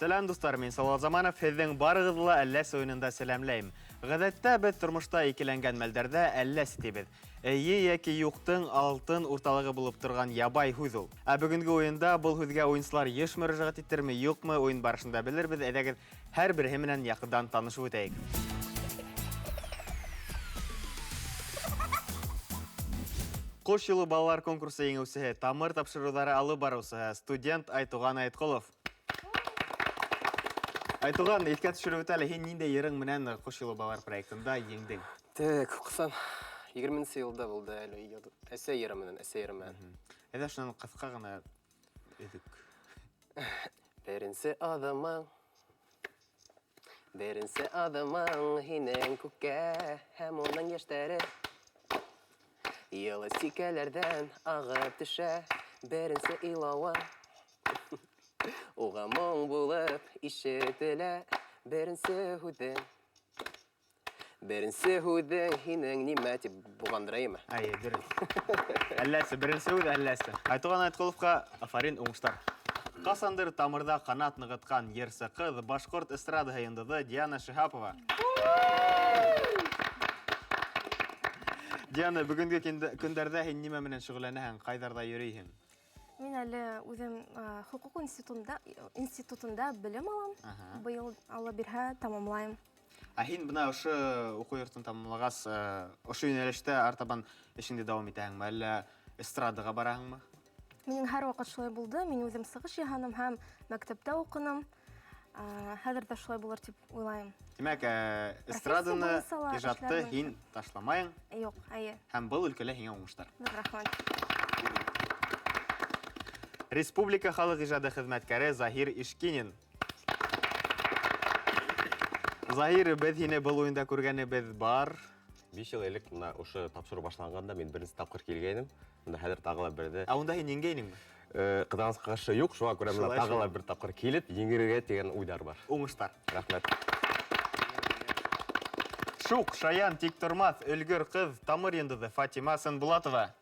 Сәлам достар, мен Салауат Заманов, һеҙҙең барығыҙлы әлләс ойынында сәләмләйем. Ғәҙәттә беҙ тормошта икеләнгән мәлдәрҙә әлләс тибеҙ. Эйе яки юҡтың алтын урталығы булып торған ябай һүҙ ул. Ә бөгөнгө ойында был һүҙгә ойынсылар йыш мөрәжәғәт итерме, юҡмы, ойын барышында белербеҙ. Әйҙәгеҙ һәр береһе менән яҡындан танышып үтәйек. Ҡош юлы балалар конкурсы еңеүсеһе, тамыр тапшырыуҙары алып барыусыһы, студент Айтуған Айтҡолов. Айтуған, иҫкә төшөрөп әле, һин ниндәй йырың менән Ҡош юлы балалар проектында еңдең? Ҡасан 20-нче йылда булды әле. Әсә йыры менән. Әйҙә шунан ҡыҫҡа ғына өҙөк. Беренсе аҙымың һинең күккә, һәм уның йәштәре йылы сикәләрҙән ағып төшә. Беренсе илауың уға моң булып ишетелә. Беренсе һүҙең һинең нимә тип булғандырайымы? Әйе, дөрөҫ. Әлләсе, беренсе һүҙ әлләсе. Айтуған Айтҡоловҡа афарин, уңыштар. Ҡасандыр тамырҙа ҡанат нығытҡан йырсы ҡыҙ, башҡорт эстрадаһы йондоҙы Диана Шихапова. Диана, бүгенге көндәрҙә һин нимә менән шөғөлләнәһең, ҡайҙарҙа йөрөйһең? Мин әле үҙем хоҡуҡ институтында белем алам. Быйыл Алла бирһә тамамлайым. Ә һин бына ошо уҡыу йортон тамамлағас, ошо йүнәлештә артабан эшеңде дауам итәһеңме, әллә эстрадаға бараһыңмы? Минең һәр ваҡыт шулай булды. Мин үҙем сығыш яһаным һәм мәктәптә уҡыным. Хәҙер дә шулай булыр тип уйлайым. Тимәк, эстраданы, ижадты һин ташламайың? Юҡ, әйе. Һәм был өлкәлә һиңә уңыштар. Рәхмәт. Республика халыҡ ижады хеҙмәткәре Заһир Ишкинин. Заһир, беҙ һине был уйында күргәнебеҙ бар. 5 йыл элек мына ошо тапшырыу башланғанда мен беренсе тапҡыр килгәйнем. Мында хәҙер тағы ла берҙе. Ә унда һин еңгәйнеңме? Ҡыҙғанысҡа ҡаршы юҡ, шуға күрә мына тағы ла бер тапҡыр килеп, еңерергә тигән уйҙар бар. Уңыштар. Рәхмәт. Шуҡ, шаян, тик тормаҫ, өлгөр ҡыҙ, тамыр йондоҙы Фатима Сынбулатова.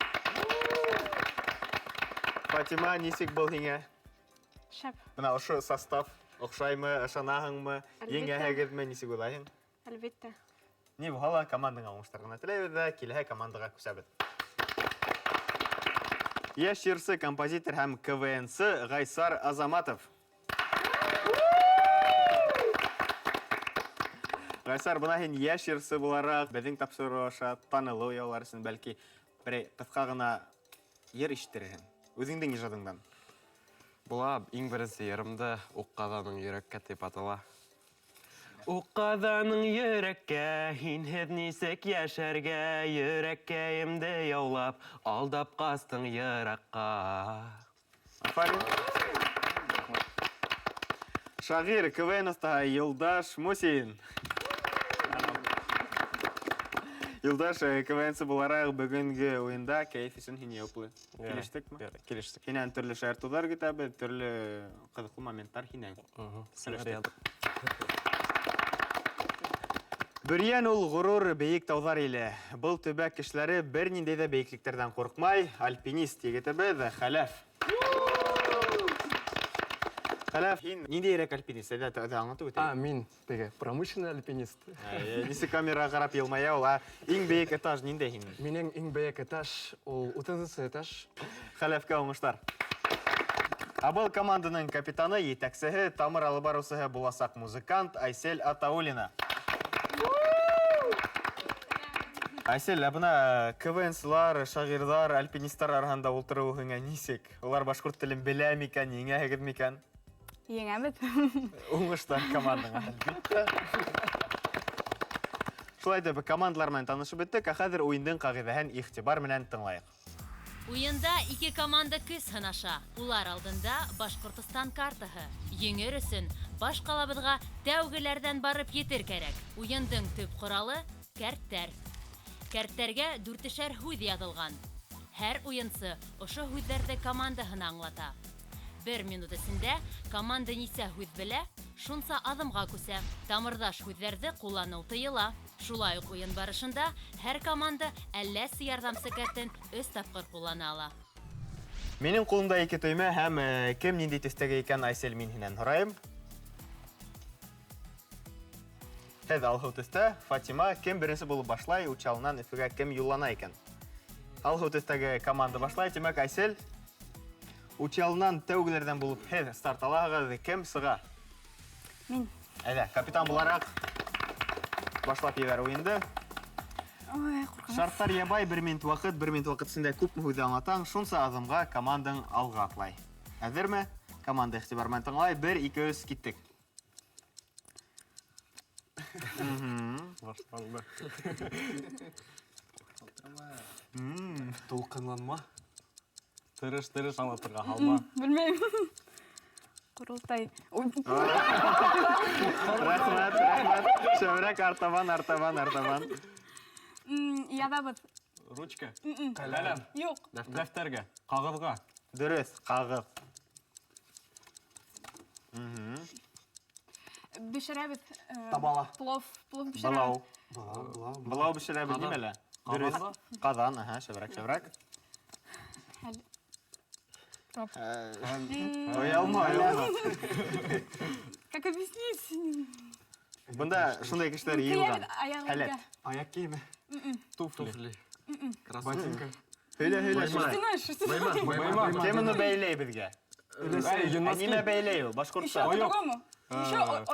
Фатима, нисек был һиңә? Шәп. Бына ошо состав оҡшаймы, ышанаһыңмы, еңәһегеҙме, нисек уйлайһың? Әлбиттә. Ни булһа ла командаға уңыштар ғына теләйбеҙ ҙә, киләһе командаға күсәбеҙ. Йәш йырсы, композитор һәм КВНсы Ғайсар Азаматов. Ғайсар, бына һин йәш йырсы булараҡ, беҙҙең тапшырыу аша танылыу яулар өсөн бәлки берәй ҡыҫҡа ғына йыр ишеттерерһең, үҙеңдең ижадыңдан. Була иң беренсе йырымды «Уҡ-ҡаҙаның йөрәккә» тип атала. Уҡ-ҡаҙаның йөрәккә, һинһеҙ нисек йәшәргә, йөрәккәйемде яулап, алдап ҡастың йыраҡҡа. Афарин. Шағир, КВН оҫтаһы Юлдаш Мусин. Юлдаш, КВНсы булараҡ бөгөнгө уйында кәйеф өсөн һин яуаплы. Килештекме? Килештек. Һинән төрлө шаяртыуҙар көтәбеҙ, төрлө ҡыҙыҡлы моменттар һинән. Бөрйән ул ғорур бейек тауҙар иле. Был төбәк кешеләре бер ниндәй ҙә бейеклектәрҙән ҡурҡмай. Альпинист егетебеҙ Хәләф. Хәләф, һин ниндәйерәк альпинист? Әйҙә аңлатып үтәйек. Мин теге промышленный альпинист. Нисек камераға ҡарап йылмая ул, иң бейек этаж ниндәй һин? Минең иң бейек этаж ул 30-нчы этаж. Хәләфкә уңыштар. Ә был команданың капитаны, етәксеһе, тамыр алып барыусыһы буласаҡ музыкант Айсел Атаулина. Айсел, ә бына КВНсылар, шағирҙар, альпинистар араһында ултырыуы һиңә нисек? Улар башҡорт телен белә микән, еңәһегеҙ микән? Еңәбеҙ. Уңыштар командаға. Шулай итеп, командалар менән танышып бөттөк, ә хәҙер уйындың ҡағиҙәһен иғтибар менән тыңлайыҡ. Уйында 2 команда көс һынаша. Улар алдында Башҡортостан картаһы. Еңер өсөн баш ҡалабыҙға тәүгеләрҙән барып етер кәрәк. Уйындың төп ҡоралы — кәрттәр. Кәрттәргә 4-шәр һүҙ яҙылған. Һәр уйынсы ошо һүҙҙәрҙе командаһына аңлата. 1 минут эсендә команда нисә һүҙ белә, шунса аҙымға күсә. Тамырҙаш һүҙҙәрҙе ҡулланыу тыйыла. Шулай уҡ уйын барышында һәр команда әлләс ярҙамсы кәртен 3 тапҡыр ҡуллана ала. Минең ҡулымда 2 төймә һәм кем ниндәй төҫтәге икән, Айсел, мин һинән һорайым. Һеҙ алһыу төстә, Фатима кем беренсе булып башлай, учалынан Өфөгә кем юллана икән? Алһыу төстәге команда башлай, тимәк Айсел. Учалынан тәүгеләрдән булып һеҙ старт алаһығыҙ, кем сыға? Мин. Әйҙә, капитан булараҡ башлап ебәр уйынды. Ой, куркыныс. Шарттар ябай, 1 минут ваҡыт, 1 минут ваҡыт эсендә күпме һүҙҙе аңлатаң, шунса аҙымға командаң алға атлай. Әҙерме? Команда иғтибар менән тыңлай, 1, 2, 3, киттек. Башланды. Толқынланма. Тырыш аңлатырға һалма. Белмәйем. Ҡоролтай. Ой, Рәхмәт. Шәүрәк артабан. Яҙабыҙ. Ручка. Ҡәләм. Юҡ. Дәфтәргә. Ҡағыҙға. Дөрөҫ, ҡағыҙ. Бешерәбеҙ. Табала. Плов бешерәбеҙ. Былау бешерәбеҙ нимәлә? Дөрөҫ. Ҡаҙан, шәүрәк. Оялма. Как объяснить? Бында шундай кешеләр йыйылған. Һәләт. Аяк киеме. Туфли. Ботинка. Һөйлә. Что? Кем уны бәйләй беҙгә? Нимә бәйләй ул? Башҡортса. По-другому.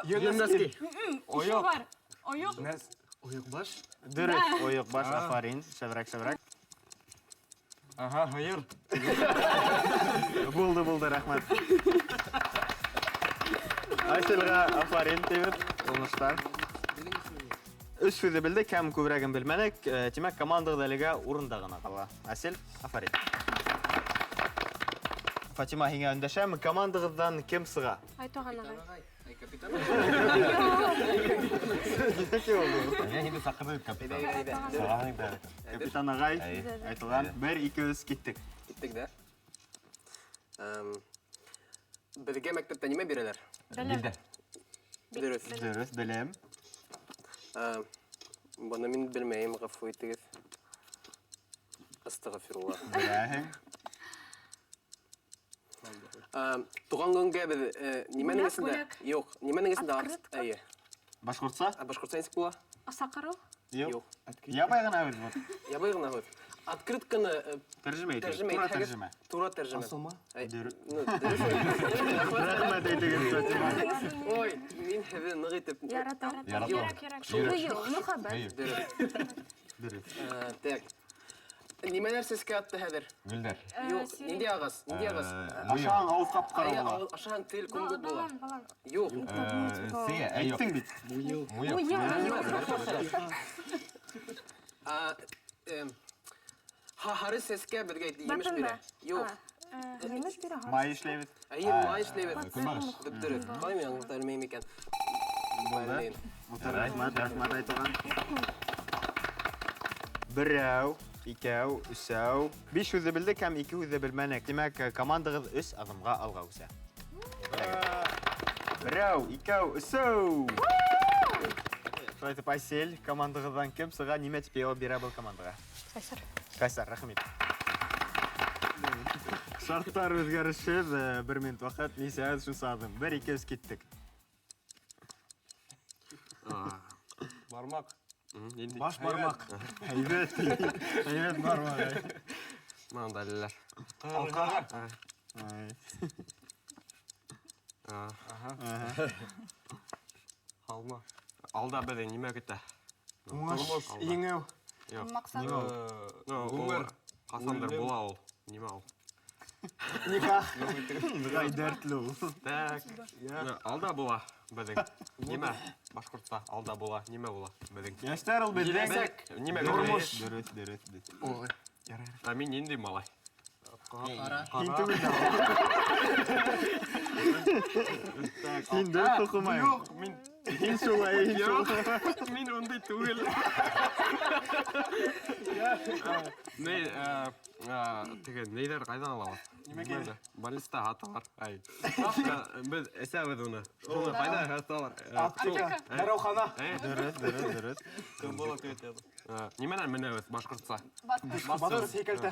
Юнаски. Еще бар. Ойоҡ. Нәс. Ойык баш. Дөрөҫ, ойоҡ баш, афарин. Шәүрәк. Аха, һыйыр. Булды, рәхмәт. Айселға афарин тибеҙ. Уңыштар. 3 һүҙҙе белдек, һәм күберәген белмәнек. Тимәк, командағыҙ әлегә урында ғына ҡала. Асел, афарин. Фатима, һиңә өндәшәм. Командағыҙҙан кем сыға? Айтуған ағай. Һинде саҡырҙы капитан. Капитан ағай, айтылған. 1, 2, 3, киттек. Киттек дә. Беҙгә мәктәптә нимә бирәләр? Билдә. Дөрөҫ. Дөрөҫ, белем. Быны мин белмәйем, ғәфү итегеҙ. Астағфирулла. Беләһең. Туған көнгә беҙ нимәнең исендә? Бүләк. Юҡ, нимәнең исендә? Открытка. Әйе. Башҡортса? Башҡортса нисек була? Саҡырыу. Юҡ. Ябай ғына һүҙ был. Ябай ғына һүҙ. Открытканы Тәржемә итегеҙ. тәржемә Тура итһәгеҙ. тәржемә. Тура тәржемә. Асылма. Дөрөҫ. Рәхмәт. Рәхмәт әйтегеҙ, Фатима. Ой, мин һеҙҙе ныҡ итеп... Яратам. Яратам. Ҡыйыу, мөхәббәт. Дөрөҫ. Так. Нимәләр сәскә атты хәҙер? Гөлдәр. Юҡ, ниндәй ағас? Ниндәй ағас? Ашаң ауыҙ ҡапҡара Ая, була. ашаһаң тел күмгөт була. Балан. Юҡ. Сея, Әйттең бит. Һары сәскә беҙгә емеш бирә. Юҡ. Емеш бирә. Май эшләйбеҙ. Әйе, май эшләйбеҙ. Дөрөҫ. Ҡалай мин аңлата белмәйем икән. Белмәйем. Рәхмәт айтылған. 1, 2, 3, 5 һүҙҙе белдек һәм 2 һүҙҙе белмәнек. Тимәк, командағыҙ 3 аҙымға алға үсә. 1, 2, 3. Шулай итеп, Айсел, командағыҙҙан кем сыға, нимә тип яуап бирә был командаға? Ҡайсар, рәхмәт. Шарттар үҙгәрешһеҙ, 1 минут ваҡыт, нисә шунса аҙым. 1, 2, 3 киттек. Бармак. Баш бармак. Һәйбәт бармак. Мында әлеләр. Алқа. Һалма. Алда беҙҙе нимә көтә? Уңыш. Еңеү. Маҡсат. Ғүмер. Ҡасандыр була ул. Нимә ул? Никах. Бығай дәртле ул. Так. Алда була беҙҙең. Нимә? Башҡортса алда була. Нимә була беҙҙең? Йәштәр ул беҙҙең. Нимә Тормош. көтә? Дөрөҫ. Ой. Ярай. Ә мин ниндәй малай? Һин түгел дә. Һин дөрөҫ уҡымайһың. Юҡ, мин Һин шулай. Мин ундай түгел. Теге нейҙәр ҡайҙан алабыҙ? Нимәгә? Больниста һаталар. Беҙ әсәбеҙ уны. Шуны ҡайҙа һаталар? Аптека. Дәрәүхана. Дөрөҫ. Кем була көтәбеҙ? Нимәнән менәбеҙ башҡортса? Батыр һикәлтә.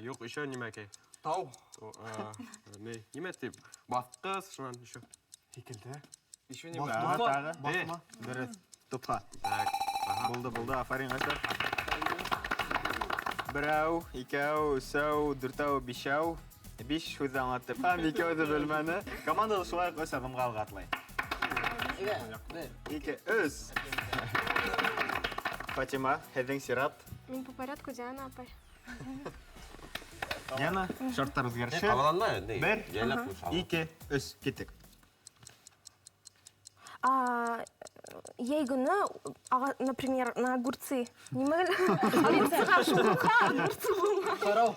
Юҡ, еще нимәкәй? Тау. Нимә тип? Баҫҡыс, шунан еще. Һикәлтә. Еще Басма. Дөрөҫ. Тупа. Так. Ага. Булды, афарин гашлар. Берәү, икәү, өсәү, дүртәү, бишәү. Биш һүҙҙе аңлаттык. Һәм икәүҙе белмәне. Командалы шулай уҡ 3 аҙымға алға атлай. 2, 3. Фатима, һеҙҙең сират. Мин по порядку, Диана апай. Яна, шарттар үҙгәреше. Ҡабаланма, не? Бер, Йәйләп ҡуш. 2, 3, киттек. Ей көне, например, на огурцы. Нимә? Огурцыға шуға, огурцы булма. Ҡарау.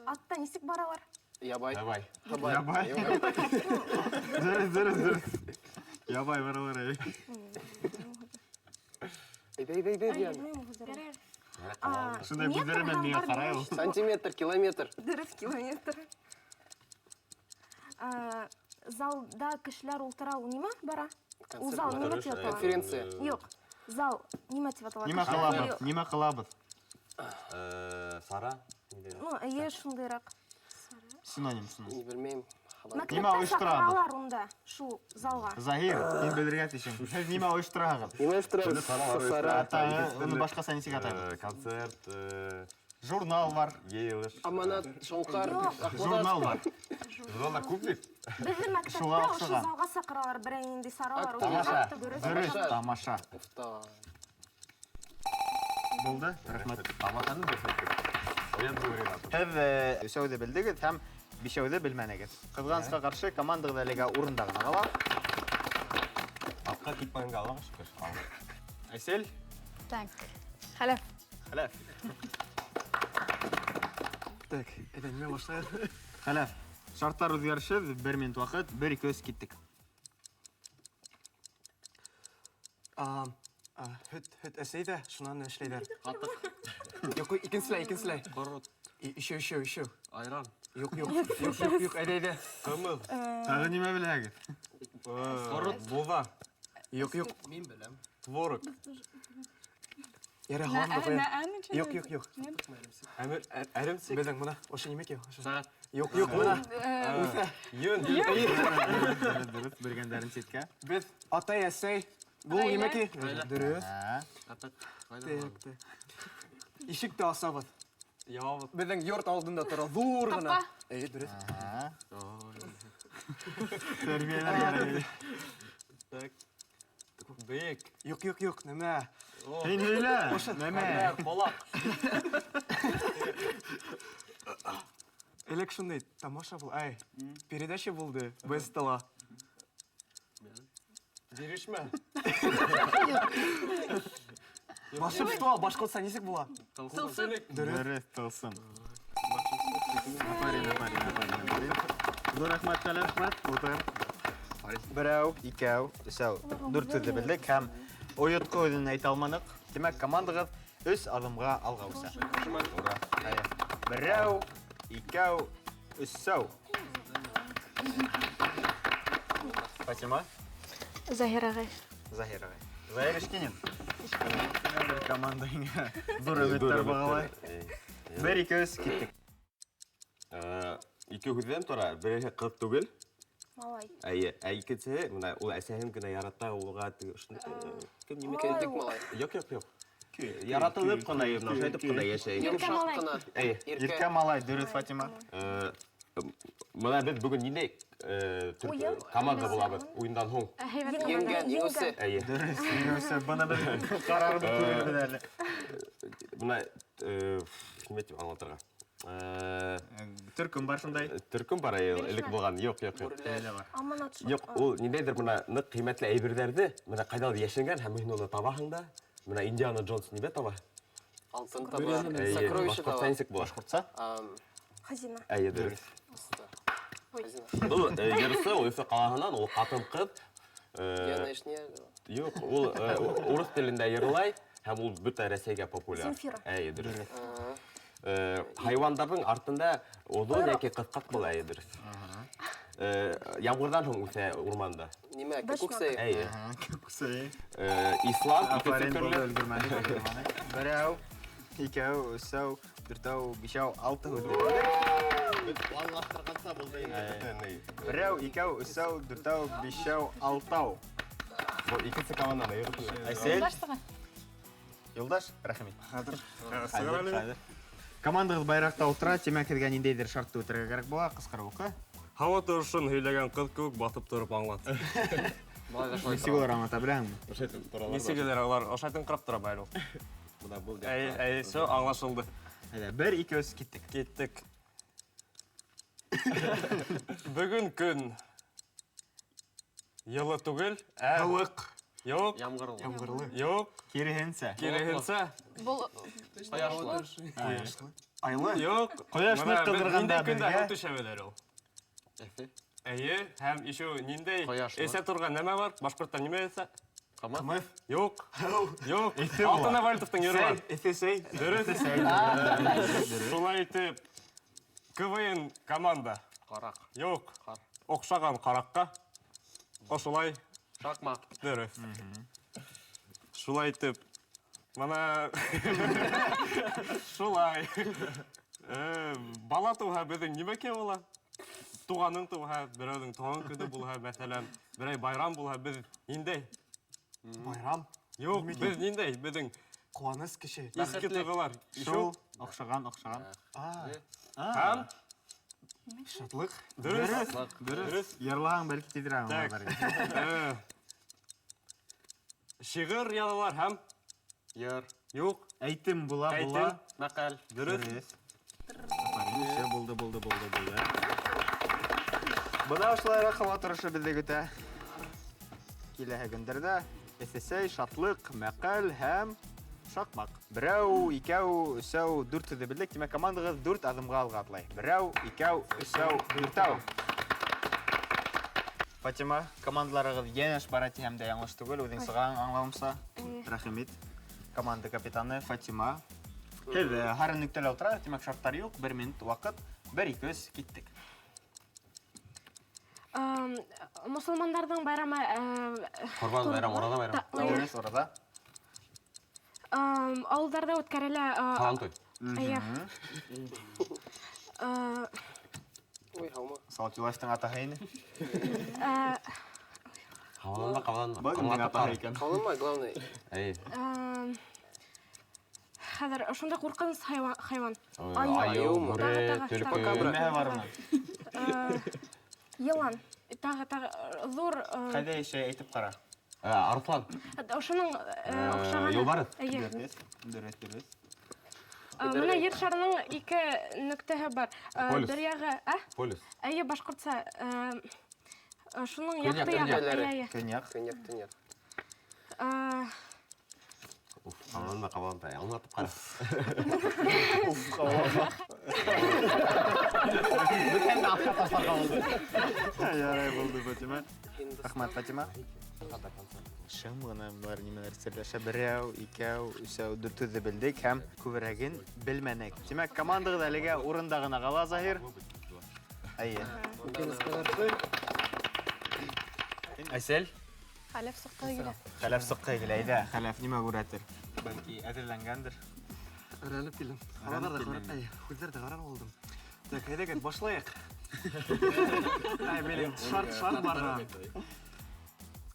Атта нисек баралар? Ябай. Давай. Ябай. Дөрөс. Ябай баралар. Әйдә, Диана. Шундай бүҙәре мен миңә ҡарай ул. Сантиметр, километр. Дөрөс километр. Залда кешеләр ултыра, ул нимә бара? Ул зал нимә тип атала? Конференция. Юк. Зал нимә тип атала? Нимә ҡылабыҙ? Сара. Ну, эйе, шундайыраҡ. Синоним. Не белмәйем. Мәктәптә ойошторабыҙ? саҡыралар унда, шул залға. Заһир, һин белергә тейешһең. Һеҙ нимә ойоштораһығыҙ? Нимә эштәрәбез? Сара. Уны башҡаса нисек атайбыҙ? Концерт. Журнал бар. Йыйылыш. Аманат, шоңҡар. Журнал бар. Журналдар күп бит. Беҙҙең мәктәптә Шуға ошо оҡшаған. залға саҡыралар, берәй инде саралар. Тамаша. Дөрөс. Дөрөс, тамаша. Булды. Рәхмәт. Тамашаны да сәттек. Оян бүре. Һеҙ өсәүҙе белдегеҙ һәм бишәүҙе белмәнегеҙ. Ҡыҙғанысҡа ҡаршы командағыҙ әлегә урында ғына ҡала. Артҡа китмәгәнгә Аллаға шөкөр. Айсел, Так. Хәләф. Хәләф. Так, это нимә башлайбыҙ? Хәләф. Шарттар үҙгәрешһеҙ, 1 минут ваҡыт, 1, 2, 3 киттек. Һөт әсәй ҙә шунан эшләйҙәр. Юк, икенселәй. Ҡорот. Ишеү. Айран. Юк, әйҙә. Ҡымыҙ. Тағы нимә беләһегеҙ? Ҡорот. Бува. Юк. Мин беләм. Творог. Яра һамды ҡуя. Нәән. Юк. Әмер. Әремсек. Беҙҙең бына, ошо нимә ки? Сәғәт. Юк, бына. Йөн. Дөрөҫ, белгәндәрен ситкә. Беҙ атай әсәй. Бул нимә ки? Дөрөҫ. Апет. Так. Ишекте асабыҙ. Ябыт. Беҙҙең йорт алдында тора, ҙур ғына. Дөрөҫ. Тәрбиәләр ярай. Так. Бейек. Юк, нимә? Һин һөйлә. Нәмә? Ҡолаҡ. Элек шундай тамаша был. Передача булды. БСТ-ла. Бирешмә. Волшебство, башҡортса нисек була? Тылсым. Дөрөҫ, тылсым. Афарин. Ҙур рәхмәт, Хәләф. Ултыр. Берәү, икәү, өсәү, 4 һүҙҙе белдек һәм ойотҡо һүҙен әйтә алманыҡ. Тимәк, командағыҙ 3 аҙымға алға үсә. Берәү, икәү, өсәү. Фатима, Заһир ағай. Заһир ағай. Заһир Эшкинин. Командаңа ҙур өмөттәр бағалай. 1, 2, 3 киттек. Ике һүҙҙән тора. Береһе ҡыҙ түгел. Малай. Әйе, икенсеһе, мына ул әсәһен генә ярата, улға кем нимә Кәлтек малай. Юк. Яратылып ҡына, шайтып ҡына йәшәй. Йомшаҡ ҡына. Әйе. Иркә малай, дөрөҫ, Фатима. Мына беҙ бөгөн ниндәй команда булабыҙ уйындан һуң? Еңгән, еңеүсе. Әйе. Дөрөҫ, еңеүсе, бына беҙ ҡарарыбыҙ күрербеҙ әле. Мына нимә тип аңлатырға? Төркөм бар шундай. Төркөм бар элек булған. Юк. Әле бар. Аманат шул. Юк, ул ниндәйҙер мына ныҡ ҡиммәтле әйберҙәрҙе мына ҡайҙалыр йәшенгән һәм һин уны табаһың да. Мына Индиана Джонс нимә таба? Алтын таба. Сокровище таба. Башҡортса нисек була? Башҡортса? Хазина. Әйе, дөрөҫ. Ул йырсы, ул Өфө ҡалаһынан, ул ҡатын-ҡыҙ. Диана Эшния. Юк, ул урыҫ телендә йырлай һәм ул бөтә Рәсәйгә популяр. Земфира. Әйе, дөрөҫ. Хайвандарҙың артында оҙон йәки ҡыҫҡаҡ был, әйе, дөрөҫ. Ямғырҙан һуң үҫә урманда. Нимә, күксәй. Әйе. Күксәй. Ислам, Афарин, икенсе булды, төрлө. өлгөрмәнек. Берәү, икәү, өсәү, 4, 5, 6 һүҙ. Планлаштырғанса булды инде. Берәү, икәү, өсәү, дүртәү, бишәү, алтау. Бұл икісі команданы айырып. Айсел, Юлдаш, рәхмәт. Хәзер. Командагыз байракта утыра, тимәк һеҙгә ниндәйҙер шартты үтәргә кәрәк була, ҡысҡырып уҡы. Һауа торышын һөйләгән ҡыҙ кеүек батып тороп аңлат. Нисек улар аңлата беләһеңме? Нисегеләр алар ашайтын ҡарап тора бәле. Все, аңлашылды. Әйҙә, 1, 2, 3 киттек. Киттек. Бөгөн көн йылы түгел, Һыуыҡ, юк, Ямғырлы. юк, киреһенсә. киреһенсә, Бұл Айлы? юк. Ҡояшны Менә беҙ ҡыҙҙырғанда ниндәй көндә беҙгә һыу төшәбеҙ ул? Әйе, һәм ишо ниндәй эсә торған нәмә бар? Башҡорттар нимә эсә? ҡымыҙ, Юк, юк. Эҫе була. Алтын Авальтовтың йыры бар. эҫесәй. Дөрөҫ. Шулай итеп, КВН команда. Қарақ. Юк. Оҡшаған ҡараҡҡа. Ошолай. Шақмақ. Дөрөҫ. Шулай итеп, мана шулай. Бала тыуһа беҙҙең нимәкә була? Туғаның тыуһа, берәүҙең туған көнө булһа, мәҫәлән, берәй байрам булһа, беҙ ниндәй? Байрам, Юк, беҙ ниндәй? Беҙҙең қуаныс кеше. изге тойғолар. Шул, оҡшаған. Һәм Шатлык. дөрөҫ. Йырлаһаң, бәлки тиҙерәк Так. аңларга. Шиғыр яҙалар һәм Йыр. юк, Әйтем була. әйтем, Мәҡәл. дөрөҫ. Булды. Бына ошолайыраҡ һауа торышы беҙҙе көтә. Киләһе көндәрҙә эҫесәй, шатлыҡ, мәҡәл һәм шаҡмаҡ. Берәү, икәү, өсәү, дүртеҙҙе белдек. Тимәк, командағыҙ 4 аҙымға алға атлай. Берәү, икәү, өсәү, дүртәү. Фатима, командаларығыҙ йәнәш бара тиһәм дә яңылыш түгел, үҙең сығаң аңлауымса. Рәхимит. Команда капитаны Фатима. Һеҙ һары нөктәлә ултыра, тимәк, шарттар юҡ. 1 минут ваҡыт. 1, 2, 3 киттек. Мосолмандарҙың байрамы... Ҡорбан байрам, орада байрам. Дәүрес орада. Ауылдарда үткәрелә... Ҡалан той. Эйе. Ой, һаумы. Салат Юлаевтың атаһы ине. Ҡалан. Был кемдең атаһы икән? Ҡалынма, главный. Әйе. Хәҙер ошондай ҡурҡыныс хайван. Айыу, бүре, төлкө. Нимәһе бар уның? Йылан. Тағы ҙур... Ҡайҙа йәшәй, әйтеп ҡара. Арыҫлан. Ошоның оҡшағаны... Юлбарыҫ. Эйе. Дөрөҫ. Менә ер шарының 2 нөктәһе бар. Полюс. Бер яғы... Полюс. Әйе, башҡортса. Шуның Көньяк, яҡты яғы. көньяк. Әйе. Көньяк. Төньяҡ. Ҡалан тай. Аңлатып ҡара. Ярай булды, Фатима. Рәхмәт, Фатима. Шым ғына былар нимәләр серләшә. Берәү, икәү, өсәү, дүртеҙҙе белдек һәм күберәген белмәнек. Тимәк, командағыҙ әлегә урында ғына ҡала, Заһир. Әйе. Әсел? Хәләф соҡҡа килә. Хәләф сыҡҡы килә, әйҙә. Хәләф нимә күрәтер? Бәлки әҙерләнгәндер. Рәнеп килдем. Ҡалаҙарҙа ҡарап, һүҙҙәрҙе ҡарар булдым. Так, әйҙәгеҙ, башлайыҡ. Минең шарт барған.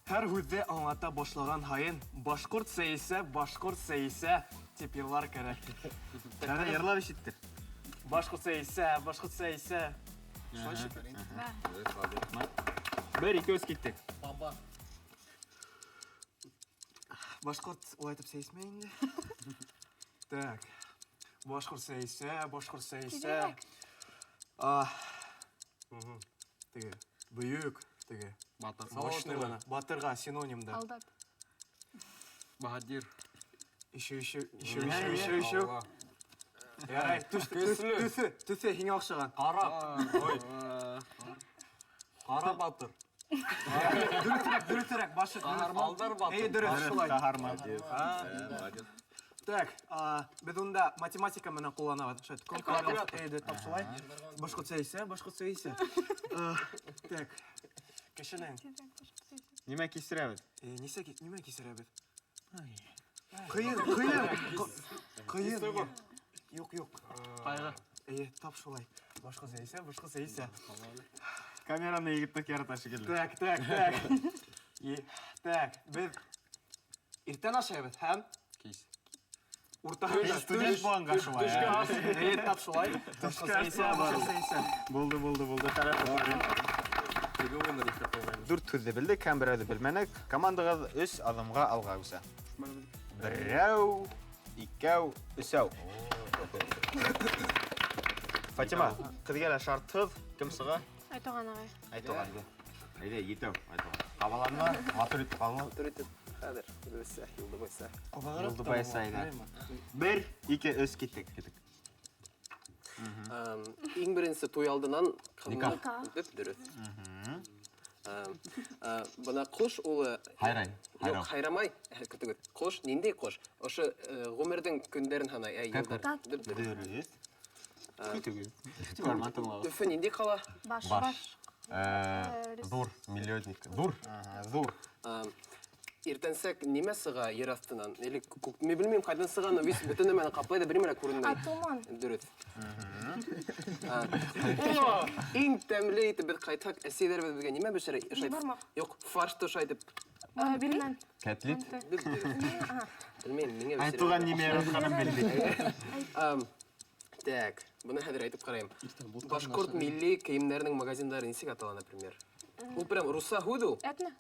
Һәр һүҙҙе аңлата башлаған һайын башҡорт сәйесә тип йырлар кәрәк. Әйҙә, йырлап ишеттер. Башҡорт сәйесә. 1, 2, 3 киттек. Башҡорт улай итеп сәйесмәй инде. Так. Башҡорт сәйесә. Теге, бөйөк, теге. Мощный ғына. Батырға синонимда. Алдап. Баһадир. Еще. Ярай, төҫө һиңә оҡшаған. Ҡара батыр. Дөрөҫөрәк, башы. Алдар батыр. Әйе, дөрөҫ, шулай. Ҡаһарман. Так, беҙ унда математика менән ҡулланабыҙ. Әйе, тап шулай. Башҡорт сәйесә. Так, кешенең. Нимә кисерәбеҙ? Нимә кисерәбеҙ? Ҡыйын. Юҡ. Ҡайғы. Әйе, тап шулай. Башҡорт сәйесә. Камераны егеттік ярата шекелді. Так, біз ертен ашайбыз, һәм Кейс. уртаға Студент болғанға шулай. Түшкі аш, тап шулай. Болды. Тарапы бар. Теге ойындар ешқақ қоймаймыз. 4 һүҙҙе белдек, һәм берәүҙе белмәнек. Командағыҙ 3 аҙымға алға үсә. Берәү, икәү, өсәү. Фатима, ҡыҙға ла шартһыҙ, кем сыға? Айтоған ағай. Айтуған. Әйдә, етәү. Ҡабаланма, матур итеп ҡабала. Матур итеп, хәҙер, Юлдыбайса, Юлдыбайса. Юлдыбайса әйҙә. 1, 2, 3 киттек. Иң беренсе туй алдынан Никах. Дип, дөрөҫ. Бына ҡош улы... Хайрай. Юк, хайрамай. Көтөгөҙ. Ҡош, ниндәй ҡош? Ошо ғүмерҙең көндәрен һанай, йылдар. Дип, дөрөҫ. Дөрөҫ. Төфө ниндәй ҡала? Баш. Ҙур, миллионник. Ҙур. Ҙур. Иртәнсәк нимә сыға ер аҫтынан? Или мен белмәйем ҡайҙан сыға, но вис бөтөн нәмәне ҡаплай да бермә лә күренмәй. Туман. Дөрөҫ. Иң тәмле итеп беҙ ҡайтһаҡ, әсәйҙәребеҙ беҙгә нимә бешерә? Бармаҡ. Юҡ, фаршты шайтып. Билмән. Кәтлит. Белмәйем, миңә бешерә. Айтуған нимә яратҡанын белдек. Так, быны хәҙер әйтеп ҡарайым. Башҡорт милли кейемдәренең магазиндары нисек атала, например? Ул прям руса һүҙ ул. Әтне?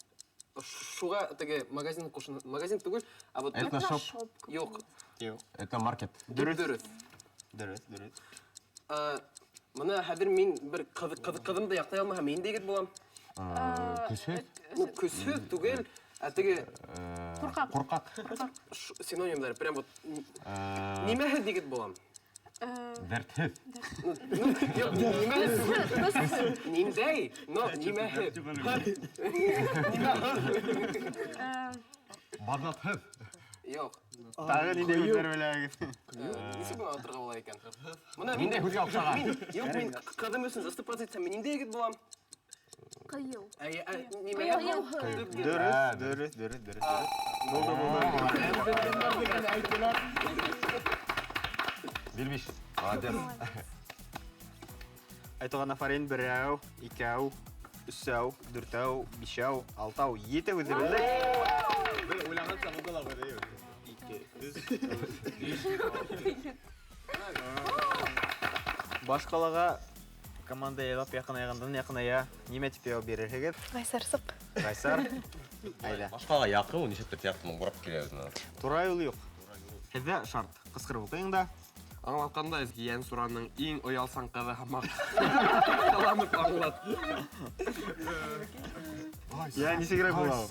Шуға теге магазин ҡушын, магазин түгел, а вот Этношоп. юҡ. Это маркет. Дөрөҫ. Дөрөҫ. Мына хәҙер мин бер ҡыҙымды яҡтай алмаһам, мин дә егет булам. Көсһөҙ. Ну, көсһөҙ түгел, ә теге Ҡурҡаҡ. синонимдары, прям вот нимәһеҙ егет булам. Дәртһеҙ. Юҡ, нимәһеҙ түгел. Ниндәй? Но нимәһеҙ. Баҙнатһыҙ. Юҡ. Тағы ниндәй һүҙҙәр беләгеҙ? Нисек бына атырға була икән? Ниндәй һүҙгә оҡшаған? Юҡ, мин ҡыҙым өсөн заступать итсәм, мин ниндәй егет булам? Ҡыйыу. Нимәһеҙ? Дөрөҫ. Билбиш. Молодец. Айтуған афарин, берәү, икәү, өсәү, дүртәү, бишәү, алтау, етеү һүҙҙе белдек. Баш ҡалаға команда яйлап яҡыная. Нимә тип яуап бирерһегеҙ? Ғайсарсыҡ. Ғайсар. Әйҙә. Башҡаға яҡын, ул нисектер театрның бурап килә үҙенә. Тура юл юҡ. Һеҙҙә шарт. Ҡысҡырып уҡыйың да. Аңлатҡанда Йән Суранның иң оялсан ҡыҙы һымаҡ. Ҡаланып аңлат. Я нисегерәк була ул?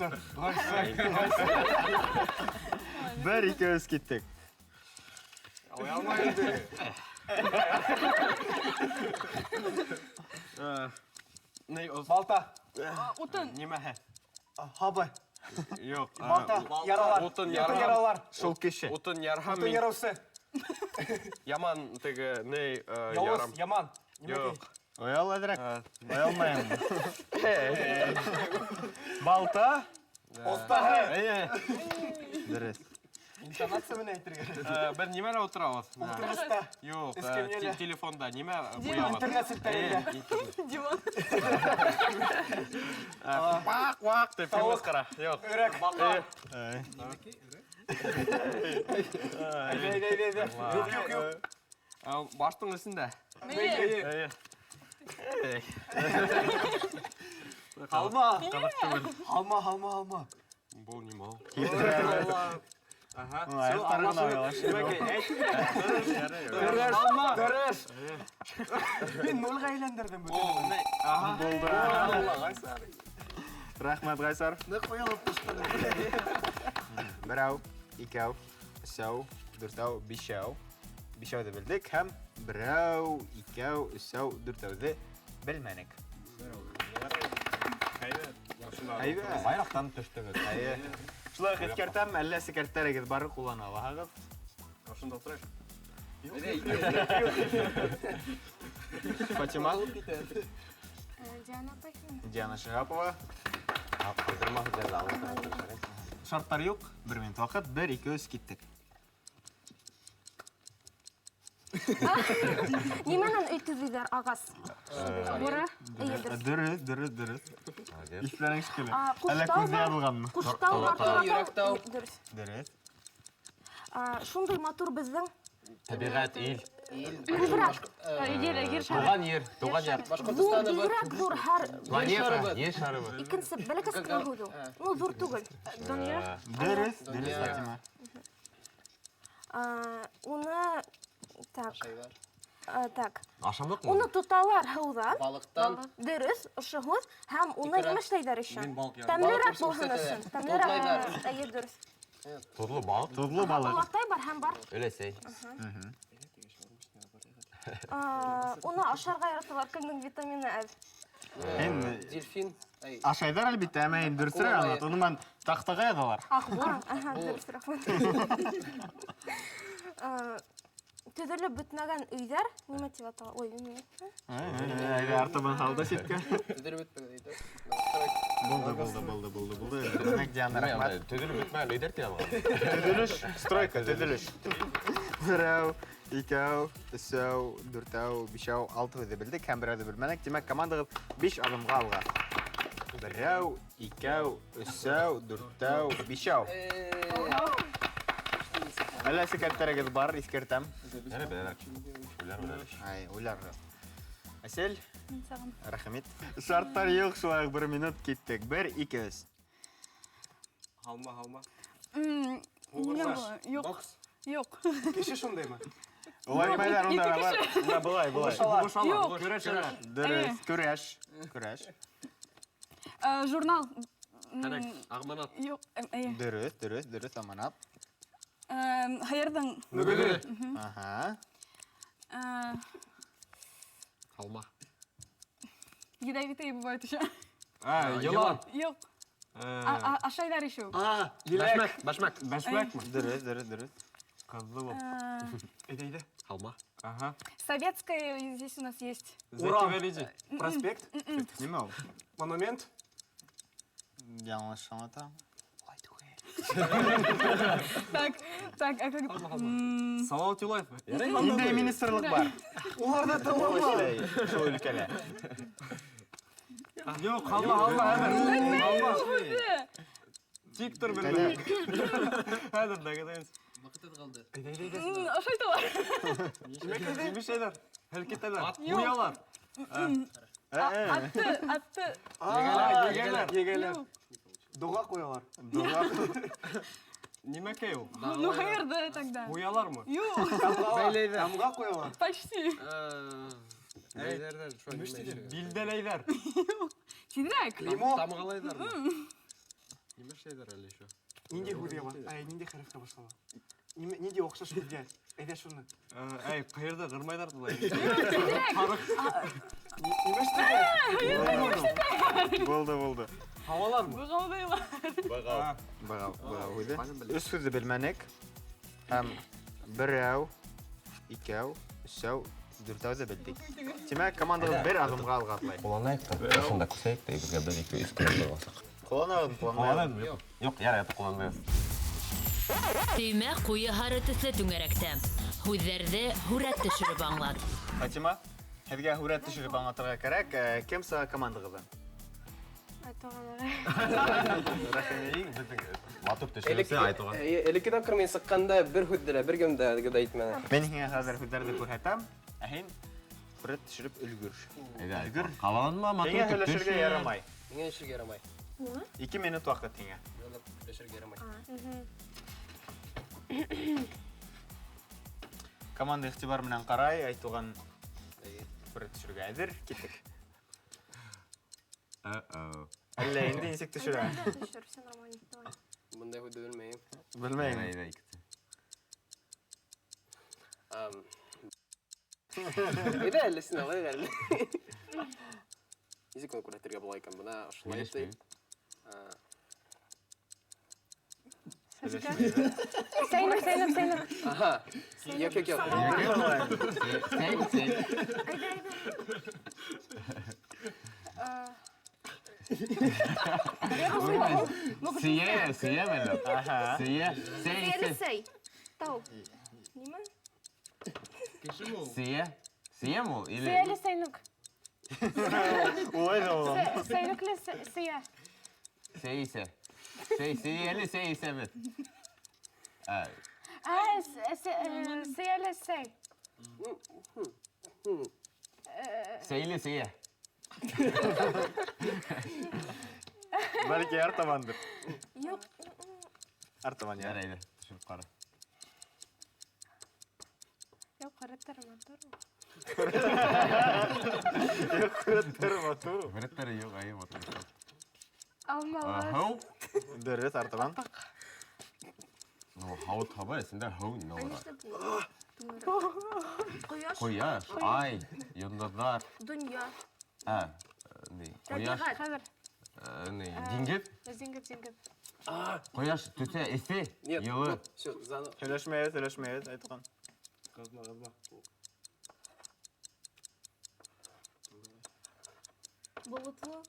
1, 2, 3 киттек. Оялмай инде. Балта. Утын. Нимәһе? Һабы. Юҡ. Балта. Яралар. Утын Яралар. Шул кеше. Утын ярһам Утын мин яраусы. яман теге ней ярам. Яуыз, яман. Юҡ. Оял әҙерәк. Оялмайым. Балта. Остаһы. Дөрөҫ. Интонация менән әйтергә. Беҙ нимәлә ултырабыҙ? Ултырғыста. Юҡ, Эскәмйәлә. телефонда нимә буябыҙ? Интернет селтәрендә. Вак дип филос ҡара. Юҡ. Өрәк. Әйҙә. Юк. Баштың эсендә. Алма. Алма. Бұл нимә ул? Аяҡтарына оялаш. Дөрөс. Мин нолға әйләндердем бөтен. Булды. Рәхмәт, Ғайсар. Ныҡ оялып төштөм. Берәү, икәү, өсәү, дүртәү, бишәү. Бишәүҙе белдек һәм берәү, икәү, өсәү, дүртәүҙе белмәнек. Әйбәт. Байраҡтан төштөгөҙ. Шулай хеткәртәм, әллә секретарегеҙ бары ҡуллана алаһығыҙ? Ошонда ултырайыш. Фатима, Диана апай. Диана Шихапова. Ҡыҙырма һүҙҙәрҙе аңлатырға тырышырға. Шарттар юҡ. 1 минут ваҡыт, 1, 2, 3 киттек. Неменен үй төзүләр агас? Бура? Дөрес. Исләрен шикелле. Әллә Куштау күзе бар. ябылганмы? Куштау, Йөрәктау. Дөрес. Дөрес. Шундый матур безнең Табигать, ил. күбрәк. Туган ер, туган ер. Башкортостаны бар. Бигрәк зур һәр Планета, ер шары бар. икенче бәләкәс кенә һүзү. Ну зур түгел. Дөнья. Дөрес, Фатима. Уны так. Так. Ашамлыкмы? Уны тоталар һыуда. Балыктан. Дөрес, ошо һүз һәм уны Икра. емешләйдәр өчен. балык яр. Тәмлерәк Балык булсын күрсәтә. өчен. Тәмлерәк. Тотлайдар. Әйе, дөрес. Тодлы балык. Тудлы балык. Алатай бар һәм бар. Өлесей. Уны ашарга яраталар, кемнең витамины әз. Дельфин. Ай. Ашайдар әлбиттә, әмә инде дөресрәк аңлат. Уны мен тахтага язалар. Ахбор. Дөрес рәхмәт. Төзелеп бетмәгән өйдәр нимә дип атала? Ой, bilmiyorum. Әйдә, артабан халда ситкә. Төзелеп бетмәгән әйтә. Булды. Димәк, Диана, рәхмәт. Төдүлүп бетмәгән өйдәр тия алган. Төзелеш, стройка, төзелеш. Берәү, икәү, өсәү, дүртәү, бишәү, алты һүзе белдек, һәм берәүҙе белмәнек. Димәк, командағыҙ 5 адымға алға. Берәү, икәү, өсәү, дүртәү, бишәү. Әллә секреттәрегеҙ бар, иҫкәртәм. Әне беләләр. Уйлар. Ай, уйлар. Әсел, рәхмәт. Шарттар юҡ, шулай 1 минут киттек. 1, 2, 3. Һалма. Юк. Юк. Кеше шундаймы? Улар нимәләр унда бар? Унда былай. Юк. Дөрес, көрәш. Журнал. Агманат. Юк. Әйе. Дөрес, аманат. Хайырдың. Нүгеле. Аха. Һалма. Ядовитые бывают еще. Йылан. Юк. Ашайдар еще. Башмак. Бәшмәкме? Дөрес. Кызылып. Әйдә. Һалма. Ага. Советская здесь у нас есть. Урал. Проспект. Нимә ул? Монумент. Яңлыш аңлата. Так, а как... Салават Юлаев. Ниндәй министрлык бар? Уларда тамамлар. Шул өлкәлә. Юк, халма. Диктор белмәк. Хәзер дәгәдәйбез. Вакыт калды. Ашайталар. Нимә шәйләр? Хәрәкәтләр. Уялар. Атты. Егәләр. Дуга куялар. Нимә кәю? Ну, хайырды тогда. Уялармы? Юк, Бәйләйдәр. Тамга куялар. почти. Билдәләйдәр. Тидрәк. Лимо. Тамгалайдар. Нимә шәйдәр әле шо? Нинди һүзгә бар? Нинди хәрефкә башлана? Нинди охшаш һүзгә? Әйдә шуны. Кыйырда гырмайдар булай. Нимә эшләгән? Булды. Һавалармы? Бұғалдайлар. Бага һүзе. Өс һүзе белмәнек. Һәм берәү, икәү, өсәү, дүртәү белдек. Тимәк, командагыз 1 адымга алга атлай. Кулланайык та. Шунда күсәйек тә безгә 1-2 3 километр басак. Кулланабыз. Юк, ярый, кулланмыйбыз. Төймә ҡуйы һары төҫлө түңәрәктә. Һүҙҙәрҙе һүрәт төшөрөп аңлат. Фатима, һеҙгә һүрәт төшөрөп аңлатырға кәрәк. Кем сыға командағыҙҙан? Матур төшөрөсә айтуга. Элекке тапкыр мен сыкканда бер һүҙҙе бер кемдә әйтмәне. Мен һиңә хәзер һүҙҙәрҙе күрһәтәм, ә һин һүрәт төшөрөп өлгөр. Әйдә, каланма матур Һиңә һөйләшергә ярамай. Миңа эшләргә ярамай. 2 минут ваҡыт һиңә. Эшләргә ярамай. Команда иғтибар менән ҡарай, айтылған һүрәт төшөргә әҙер. Киттек. Әллә инде нисек төшөрә? Бындай һүҙҙе белмәйем. Белмәйем. Әйдә әле син алай әле. Нисек уны күрһәтергә була икән? Бына шулай итеп. Сәйнәп. Аха. Як. Сия менә. Сия. Сәй. Тау. Нимә? Сия? Сия мо? Или... Сия или Сейнук? Ой, да болам. Сейнук или Сия? Сейсе. Сия или сейсе бит? Сия или Сей? Сей или сия? Belki артаманdır. Юк, Артаман ya. Ярайды. Түшүп кара. Yok, qarаттарым. Бириттери жок, айып отур. Алмалы. Хау? Dürüst артаман. Ну, хау таба эсинде хау не бар? Кояш, Кояш, ай, йондоздар. дөнья, Не, кояш, Хәзер. не, диңгез. Зиңгеп. Кояш төтә эсе, Нет, йылы. все, заново. Söyleşmeyiz aytқан. болутлы,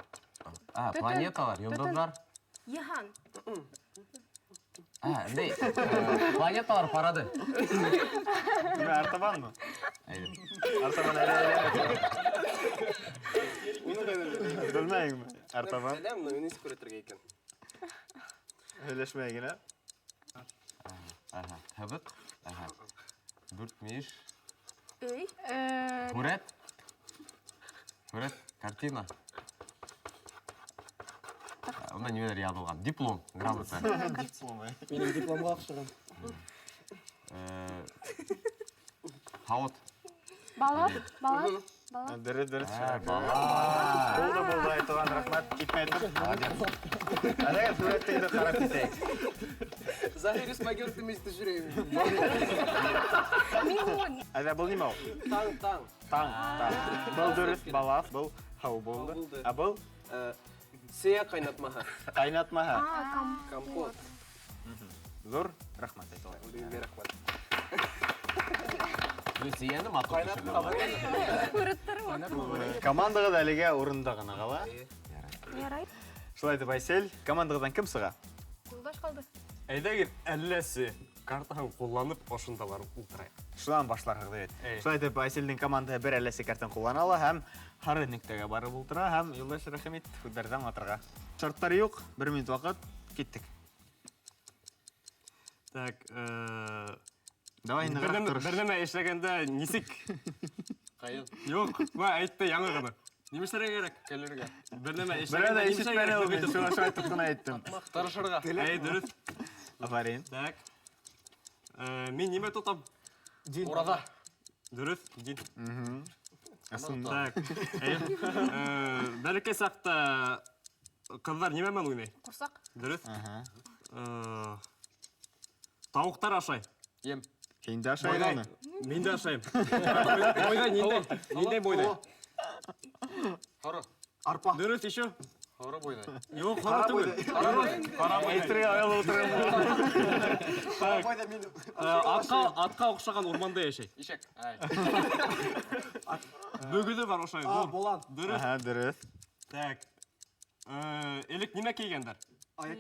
Планеталар, йондоздар. яхан, Не, планеталар парады. Kime артаман mı? Aynen. Артаман öyle. Bilmeyin mi? Артаман. Сәлем, но не скоро екен. Söyleşmeye yine. Хәбит. Дүрт миш. өй, Хүрәт. Хүрәт, картина. Онда немелер язылган? Диплом, грамота. Менің дипломға ақшыған. Хавот. Бала. Dürüst Бала. Болды айтылған рахмат. Кетмейді. Әдәге суреттейді қарап кетейік. Захирис магиот вместе жүрейін. Әдә бұл неме ол? Таң. Таң. Бұл dürüst бала, бұл хау болды. болды. А бұл Сия қайнатмаға. қайнатмаға. Компот. Зор рахмат айтылған. Үлгенге рахмат. Сияны матур түшүрдү. Командағыз әліге орында ғана қала. ярайды. Шулай деп Айсел, командағыздан кім сыға? Юлдаш қалды. Әйдәгер әлләсе картаһын кулланып ошында барып ултырайык. Шулан башларға да еді. Шулай деп Айселдің команда бір әлесі картын қоллана ала, һәм хары нүктеге барып ултыра, һәм Юлдаш рәхмәт хүддәрдән атырға. Шарттар юк, 1 минут вакыт, киттек. Так, Давай нығырақ тұрыш. Бірнеме эшләгәндә нисек? Қайын. Юк, ма әйтте яңа гына. Нимешләргә кирәк? Кәлерге. Бірнеме Бірәді эшләгәндә ешітмәне ол, мен нимешләргә шулай айтып қына айттым. Тарышырға. Әй, дөрес. Афарин. Так. Мен неме тотам? Урада. Дөрес, дин. Асында. Так. Бәләкәй сакта кызлар неме уйнай? Курсак. Дөрес. Тауықтар ашай. Ем. Кейінде ашайды оны. Мен де ашайым. Бойдай, нендей бойдай. Хоры. Арпа. Дөрес еще? Хоры бойдай. Yok, қара түгіл. Әйтірге аял отырым. Атқа ұқсаған орманда яшай. Ишек. Ай. Бөгілі бар ошай. Болан. Дөрес. Аха, дұрыс. Так. Элек неме кейгендер? Аяк.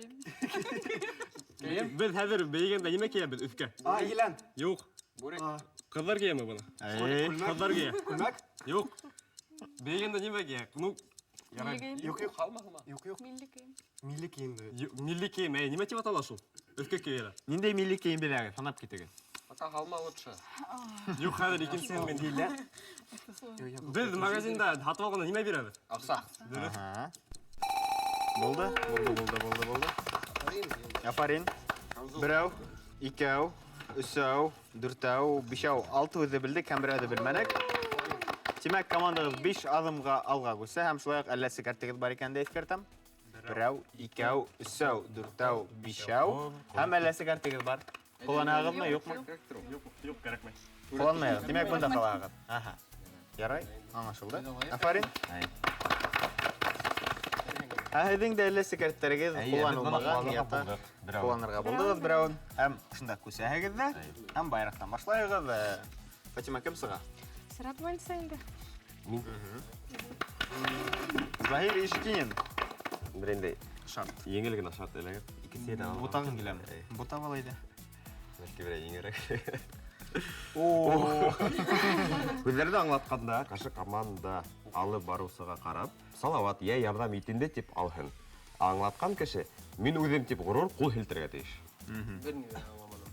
Біз хәзір бейгенде неме кейеміз үске? Елен. Yok. Бурек. Қызлар кейеме бұны? Эй, Қызлар кие. Күлмәк. Yok. Бейгенде неме кие? Ну, Юк. Қалма. Юк. Милли киім. Милли киімді. милли кейім. Неме теп атала шул? Үске кейелер. нендей милли кейін біләгі, санап кетеген. Пока қалма лучше. Yok, хәзір икенсен мен дейілі. Біз магазинда сатып алғанда неме береміз? Ақса. Аха. Болды. Афарин. Бірәу, икәу, үсәу, дүртәу, бишәу, 6 өзі білдік, һәм біреуді білмәнек. Тимәк, командағыз 5 адымға алға көсі, һәм шулай әлләсі кәртігіз бар екенде ескертам. Бірәу, икәу, үсәу, дүртәу, бишәу, һәм әлләсі кәртігіз бар. Қоланағыз ма, юк ма? Yok, керекмей. Қоланмайығыз, демек бұнда қалағыз. Аха. Ярай, аңашылды. Афарин. Әйдің де әлләсі кәрттерігіз қоланылмаған ниятта қоланырға болдығыз бірәуін. Әм ұшында көсәғізді, әм байрақтан башлайығыз. Фатима кім сыға? Сират бойынса енді. Захир ешікейін. Бірінде Шарт. еңелгін ашарт әлегір. Икісі де алып. Бұтағын келем. Бұта балайды. Мәшке бірі еңерек. Һүҙҙәрҙе аңлатҡанда, ҡаршы команда алып барыусыға ҡарап, салауат, йә ярҙам итинде тип алһын. Аңлатҡан кеше, мин үҙем тип ғорур ҡул һелтергә тейеш. Бер ни дә аңламаным.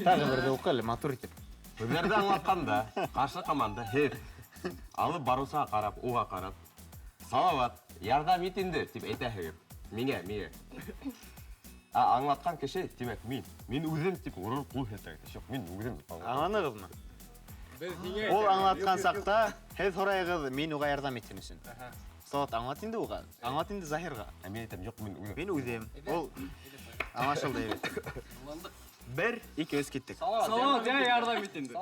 Тағы берде уҡы, матур итеп. Һүҙҙәрҙе аңлатҡанда, ҡаршы команда һеҙ алып барыусыға ҡарап, уға ҡарап, салауат, ярҙам ит инде тип әйтәһегеҙ. Миңә. Аңлатҡан кеше, тимәк, мин үҙем тип ғорур ҡул һелтергә тейеш. Юҡ, мин үҙем. Аңланығыҙмы? Ул аңлатҡан саҡта һеҙ һорайығыҙ мин уға ярҙам итһен өсөн. Салауат, аңлат инде уға, аңлат инде Заһирға. Мин әйтәм, юҡ, мин үҙем. Мин үҙем. Ул аңлашылды бит. 1, 2, 3 киттек. Салауат, я ярдәм ит инде.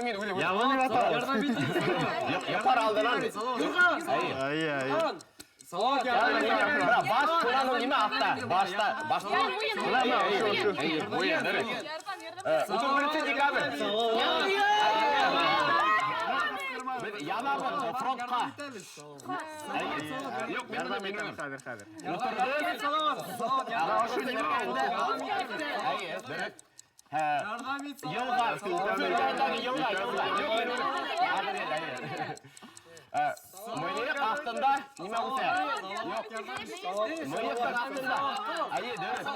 Мин үҙем. Яғын Ярдәм ит инде. Юҡар алдынан. Ай. Салауат, ярдәм ит инде. Баш ҡураның нимә аҫта? Башта. Муйын, дөрөҫ. 31 декабрь. Беҙ янабыҙ фронтҡа. Юҡ, мин үҙем. Хәҙер. Ошо нимәгәндә. Дөрөҫ. Ярдәм ит. Йылға. Мыйыҡ аҫтында нимә үтә? Мыйыҡтың аҫтында. Дөрөҫ.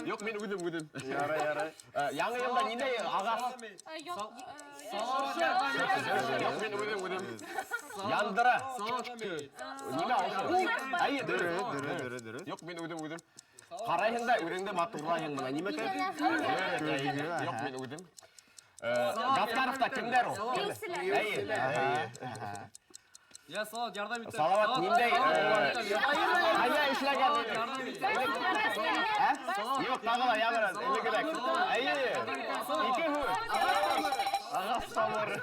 Юҡ, мин үҙем. Ярай. Яңы йылда ниндәй ағас? Юҡ, мин үҙем. Яндыра. Нимә ошо? Дөрөҫ. Юҡ, мин үҙем. Ҡарайһың да үҙеңде матурлайһың бына. Нимәкән? Юҡ, мин үҙем. Гаскаровта кемдәр ул? Я Салауат, ярдәм ит. Салауат ниндәй? Ҡайҙа эшләгән? Юҡ, тағы ла яңырын, элегерәк. Ике һүҙ. Ағас самыры.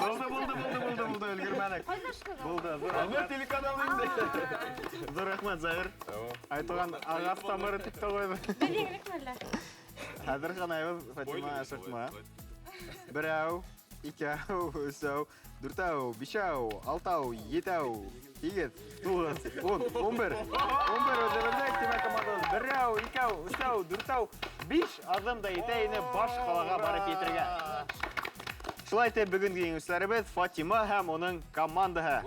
Булды, өлгөрмәнек. Булды. Аны телеканал инде. Зур рәхмәт, Заһир. Айтылған ағас самыры тип тә ҡуйҙы. Хәҙер ҡанайбыҙ, Фатима, ашыҡма. 1, 2, 3, 4, 5, 6, 7, 8, 9, 10, 11. 11 өҙөбөрҙәк тимә командабыҙ. 1, 2, 3, 4, 5 аҙым да етә ине баш ҡалаға барып етергә. Шулай итеп, бөгөнгө еңеүселәребеҙ Фатима һәм уның командаһы.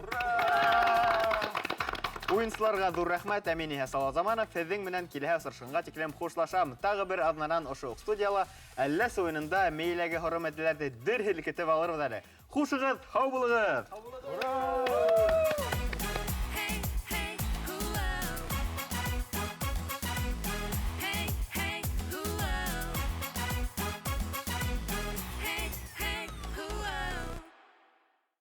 Уйынсыларға ҙур рәхмәт, мин иһә Салауат Заманов. Һеҙҙең менән киләһе осрашҡанға тиклем хушлашам. Тағы бер аҙнанан ошо уҡ студияла әлләс уйынында мейеләге һоро матдәләрҙе дер һелкетеп алырбыҙ әле. Хушығыҙ, һау булығыҙ!